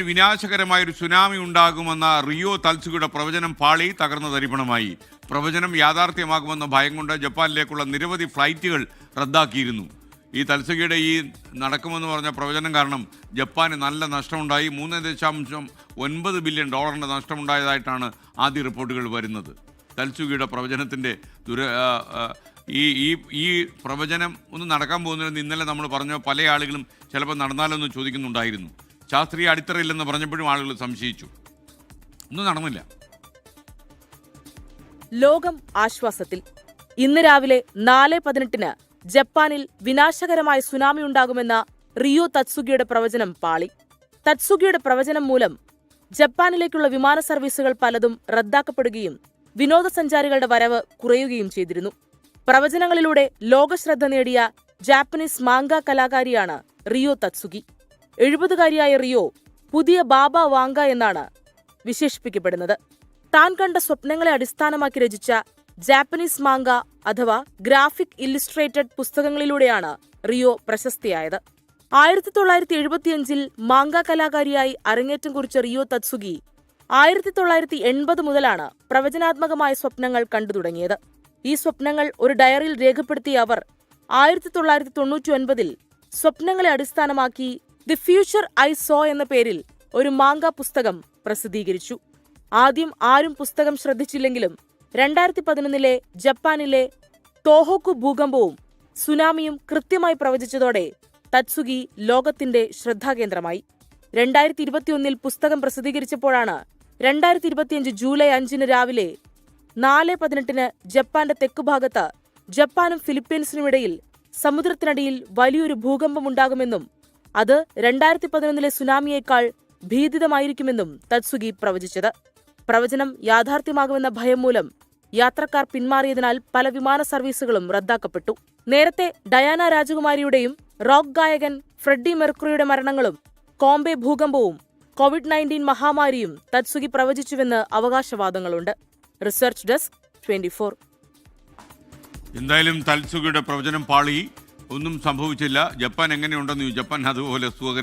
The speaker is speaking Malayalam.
വിനാശകരമായ ഒരു സുനാമി ഉണ്ടാകുമെന്ന റിയോ തൽസുഗയുടെ പ്രവചനം പാളി, തകർന്ന തരിപ്പണമായി. പ്രവചനം യാഥാർത്ഥ്യമാകുമെന്ന ഭയം കൊണ്ട് ജപ്പാനിലേക്കുള്ള നിരവധി ഫ്ലൈറ്റുകൾ റദ്ദാക്കിയിരുന്നു. ഈ തൽസുഗയുടെ ഈ നടക്കുമെന്ന് പറഞ്ഞ പ്രവചനം കാരണം ജപ്പാന് നല്ല നഷ്ടമുണ്ടായി. 3.9 ബില്യൺ ഡോളറിൻ്റെ നഷ്ടമുണ്ടായതായിട്ടാണ് ആദ്യ റിപ്പോർട്ടുകൾ വരുന്നത്. തൽസുഗയുടെ പ്രവചനത്തിൻ്റെ ഈ പ്രവചനം ഒന്നും നടക്കാൻ പോകുന്നില്ലെന്ന് ഇന്നലെ നമ്മൾ പറഞ്ഞ പല ആളുകളും ചിലപ്പോൾ നടന്നാലൊന്ന് ചോദിക്കുന്നുണ്ടായിരുന്നു. ശാസ്ത്രീയ അടിത്തറയില്ലെന്ന് പറഞ്ഞപ്പോഴും ആളുകൾ സംശയിച്ചു. ഒന്നും നടന്നില്ല. ലോകം ആശ്വാസത്തിൽ. ഇന്ന് രാവിലെ 4:18 ജപ്പാനിൽ വിനാശകരമായ സുനാമി ഉണ്ടാകുമെന്ന റിയോ തത്സുഗിയുടെ പ്രവചനം പാളി. തത്സുഗിയുടെ പ്രവചനം മൂലം ജപ്പാനിലേക്കുള്ള വിമാന സർവീസുകൾ പലതും റദ്ദാക്കപ്പെടുകയും വിനോദസഞ്ചാരികളുടെ വരവ് കുറയുകയും ചെയ്തിരുന്നു. പ്രവചനങ്ങളിലൂടെ ലോകശ്രദ്ധ നേടിയ ജാപ്പനീസ് മാംഗ കലാകാരിയാണ് റിയോ തത്സുഗി. 70-കാരിയായ റിയോ പുതിയ ബാബ വാങ്ക എന്നാണ് വിശേഷിപ്പിക്കപ്പെടുന്നത്. താൻ കണ്ട സ്വപ്നങ്ങളെ അടിസ്ഥാനമാക്കി രചിച്ച ജാപ്പനീസ് മാംഗ അഥവാ ഗ്രാഫിക് ഇല്ലുസ്ട്രേറ്റഡ് പുസ്തകങ്ങളിലൂടെയാണ് റിയോ പ്രശസ്തിയായത്. 1975 മാംഗ കലാകാരിയായി അരങ്ങേറ്റം കുറിച്ച റിയോ തത്സുഗി 1980 മുതലാണ് പ്രവചനാത്മകമായ സ്വപ്നങ്ങൾ കണ്ടു തുടങ്ങിയത്. ഈ സ്വപ്നങ്ങൾ ഒരു ഡയറിയിൽ രേഖപ്പെടുത്തിയ അവർ 1999 സ്വപ്നങ്ങളെ അടിസ്ഥാനമാക്കി ദി ഫ്യൂച്ചർ ഐ സോ എന്ന പേരിൽ ഒരു മാംഗ പുസ്തകം പ്രസിദ്ധീകരിച്ചു. ആദ്യം ആരും പുസ്തകം ശ്രദ്ധിച്ചില്ലെങ്കിലും 2011 ജപ്പാനിലെ തോഹോക്കു ഭൂകമ്പവും സുനാമിയും കൃത്യമായി പ്രവചിച്ചതോടെ തത്സുഗി ലോകത്തിന്റെ ശ്രദ്ധാകേന്ദ്രമായി. 2021 പുസ്തകം പ്രസിദ്ധീകരിച്ചപ്പോഴാണ് 2025 ജൂലൈ 5 രാവിലെ 4:18 ജപ്പാന്റെ തെക്കുഭാഗത്ത് ജപ്പാനും ഫിലിപ്പീൻസിനുമിടയിൽ സമുദ്രത്തിനടിയിൽ വലിയൊരു ഭൂകമ്പമുണ്ടാകുമെന്നും അത് 2011 സുനാമിയേക്കാൾ ഭീതിതമായിരിക്കുമെന്നും തത്സുഗി പ്രവചിച്ചത്. പ്രവചനം യാഥാർത്ഥ്യമാകുമെന്ന ഭയം മൂലം യാത്രക്കാർ പിന്മാറിയതിനാൽ പല വിമാന സർവീസുകളും റദ്ദാക്കപ്പെട്ടു. നേരത്തെ ഡയാന രാജകുമാരിയുടെയും റോക്ക് ഗായകൻ ഫ്രെഡി മെർക്കുറിയുടെ മരണങ്ങളും കോംബെ ഭൂകമ്പവും COVID-19 മഹാമാരിയും തത്സുഗി പ്രവചിച്ചുവെന്ന് അവകാശവാദങ്ങളുണ്ട്. Research desk 24. എന്തായാലും തൽസുഗയുടെ പ്രവചനം പാളി, ഒന്നും സംഭവിച്ചില്ല. ജപ്പാൻ എങ്ങനെയുണ്ടെന്ന് ജപ്പാൻ അതുപോലെ സുഖകരം.